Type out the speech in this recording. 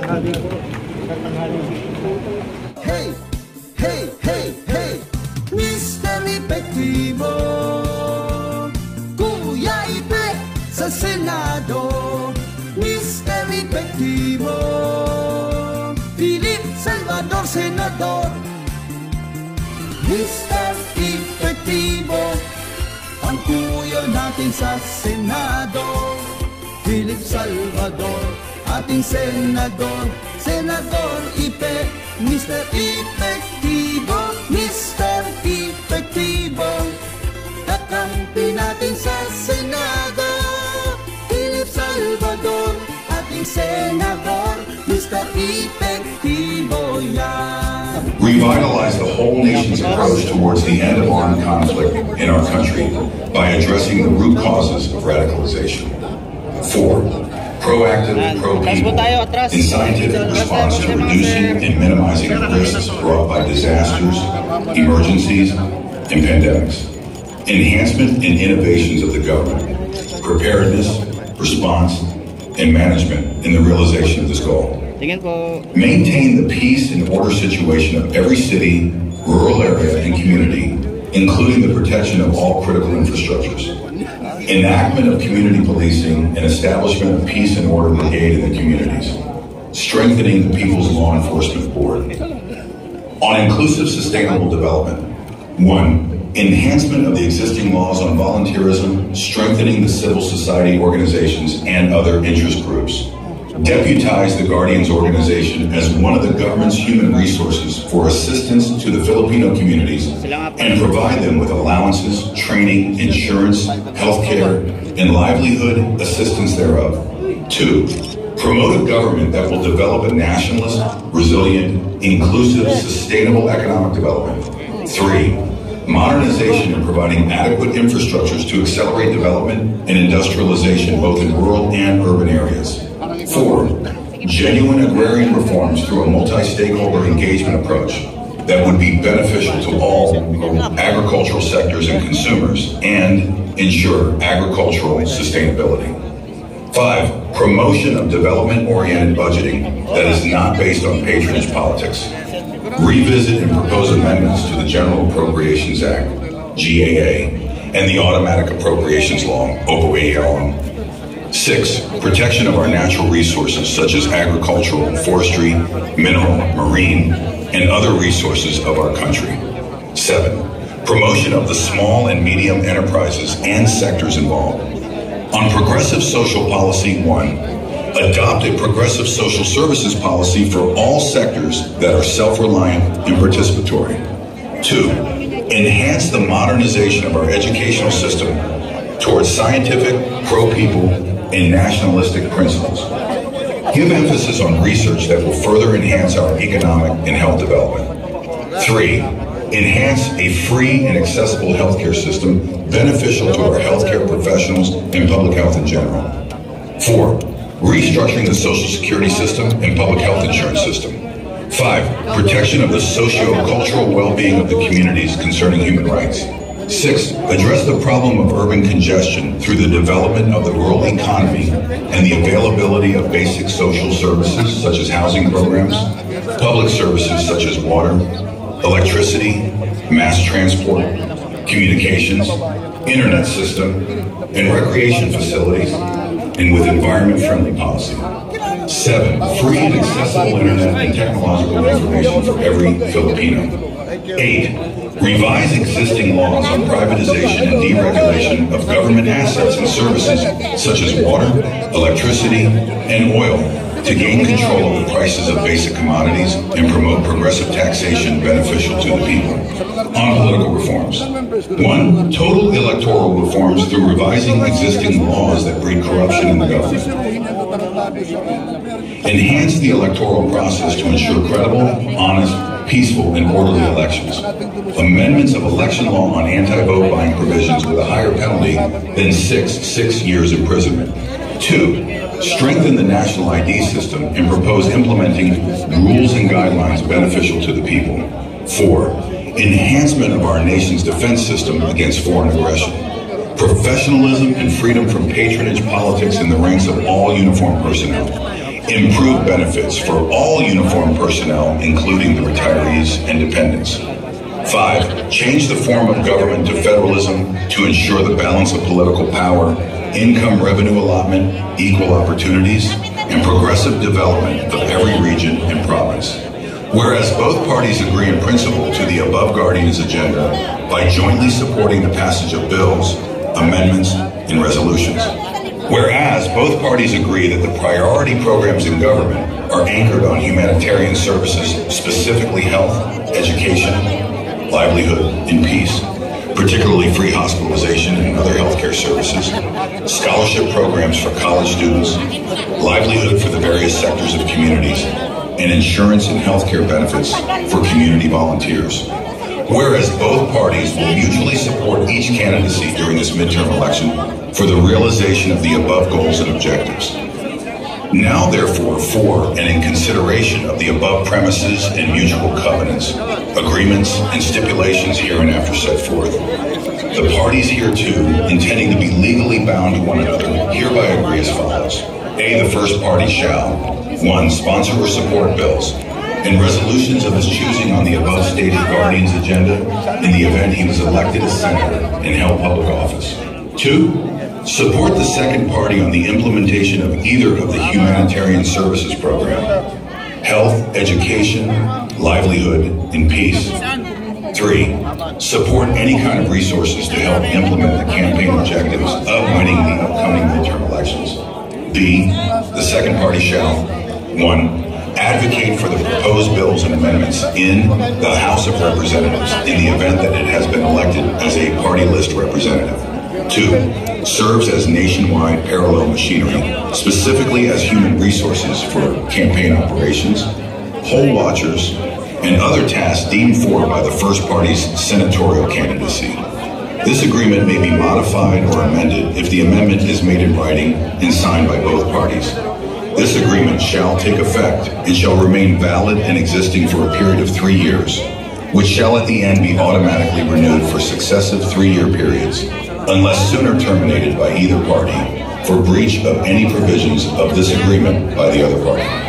Hey, hey, hey, hey, Mr. Epektibo, Kuya Ipe sa Senado, Mr. Epektibo, Phillip Salvador, Senador, Mr. Epektibo, ang kuya natin sa Senado, Phillip Salvador, ating senador, Senador Ipe, Mr. Epektibo, Mr. Epektibo, kakampi natin sa Senado, Phillip Salvador, ating senador, Mr. Epektibo yan. Revitalize the whole nation's approach towards the end of armed conflict in our country by addressing the root causes of radicalization. 4. Proactive, pro-people in scientific response to reducing and minimizing risks brought by disasters, emergencies, and pandemics. Enhancement and innovations of the government, preparedness, response, and management in the realization of this goal. Maintain the peace and order situation of every city, rural area, and community, including the protection of all critical infrastructures. Enactment of community policing and establishment of peace and order brigade in the communities. Strengthening the People's Law Enforcement Board. On inclusive sustainable development. 1. Enhancement of the existing laws on volunteerism, strengthening the civil society organizations and other interest groups. Deputize the Guardians organization as one of the government's human resources for assistance to the Filipino communities and provide them with allowances, training, insurance, healthcare, and livelihood assistance thereof. 2. Promote a government that will develop a nationalist, resilient, inclusive, sustainable economic development. 3. Modernization and providing adequate infrastructures to accelerate development and industrialization both in rural and urban areas. 4. Genuine agrarian reforms through a multi-stakeholder engagement approach that would be beneficial to all agricultural sectors and consumers and ensure agricultural sustainability. 5. Promotion of development-oriented budgeting that is not based on patronage politics. Revisit and propose amendments to the General Appropriations Act, GAA, and the Automatic Appropriations Law, OPAL. 6. Protection of our natural resources such as agricultural, forestry, mineral, marine, and other resources of our country. 7. Promotion of the small and medium enterprises and sectors involved. On progressive social policy, 1. Adopt a progressive social services policy for all sectors that are self-reliant and participatory. 2. Enhance the modernization of our educational system towards scientific, pro-people, and nationalistic principles. Give emphasis on research that will further enhance our economic and health development. 3. Enhance a free and accessible healthcare system beneficial to our healthcare professionals and public health in general. 4. Restructuring the social security system and public health insurance system. 5. Protection of the socio-cultural well-being of the communities concerning human rights. 6. Address the problem of urban congestion through the development of the rural economy and the availability of basic social services such as housing programs, public services such as water, electricity, mass transport, communications, internet system, and recreation facilities, and with environment-friendly policy. 7. Free and accessible internet and technological information for every Filipino. 8. Revise existing laws on privatization and deregulation of government assets and services such as water, electricity, and oil to gain control of the prices of basic commodities and promote progressive taxation beneficial to the people. On political reforms. 1. Total electoral reforms through revising existing laws that breed corruption in the government. Enhance the electoral process to ensure credible, honest, peaceful, and orderly elections. Amendments of election law on anti-vote buying provisions with a higher penalty than 6 years imprisonment. 2. Strengthen the national ID system and propose implementing rules and guidelines beneficial to the people. 4. Enhancement of our nation's defense system against foreign aggression. Professionalism and freedom from patronage politics in the ranks of all uniformed personnel. Improve benefits for all uniformed personnel, including the retirees and dependents. 5, change the form of government to federalism to ensure the balance of political power, income revenue allotment, equal opportunities, and progressive development of every region and province. Whereas both parties agree in principle to the above Guardians agenda by jointly supporting the passage of bills, amendments, and resolutions. Whereas both parties agree that the priority programs in government are anchored on humanitarian services, specifically health, education, livelihood, and peace, particularly free hospitalization and other healthcare services, scholarship programs for college students, livelihood for the various sectors of communities, and insurance and healthcare benefits for community volunteers. Whereas both parties will mutually support each candidacy during this midterm election for the realization of the above goals and objectives. Now, therefore, for and in consideration of the above premises and mutual covenants, agreements, and stipulations hereinafter set forth, the parties hereto, intending to be legally bound to one another, hereby agree as follows. A, the first party shall, 1, sponsor or support bills and resolutions of his choosing on the above stated Guardian's agenda in the event he was elected as senator and held public office. 2, support the second party on the implementation of either of the humanitarian services program, health, education, livelihood, and peace. 3, support any kind of resources to help implement the campaign objectives of winning the upcoming midterm elections. B, the second party shall, 1, advocate for the proposed bills and amendments in the House of Representatives in the event that it has been elected as a party list representative. 2, serves as nationwide parallel machinery, specifically as human resources for campaign operations, poll watchers, and other tasks deemed for by the first party's senatorial candidacy. This agreement may be modified or amended if the amendment is made in writing and signed by both parties. This agreement shall take effect and shall remain valid and existing for a period of 3 years, which shall at the end be automatically renewed for successive 3-year periods, unless sooner terminated by either party for breach of any provisions of this agreement by the other party.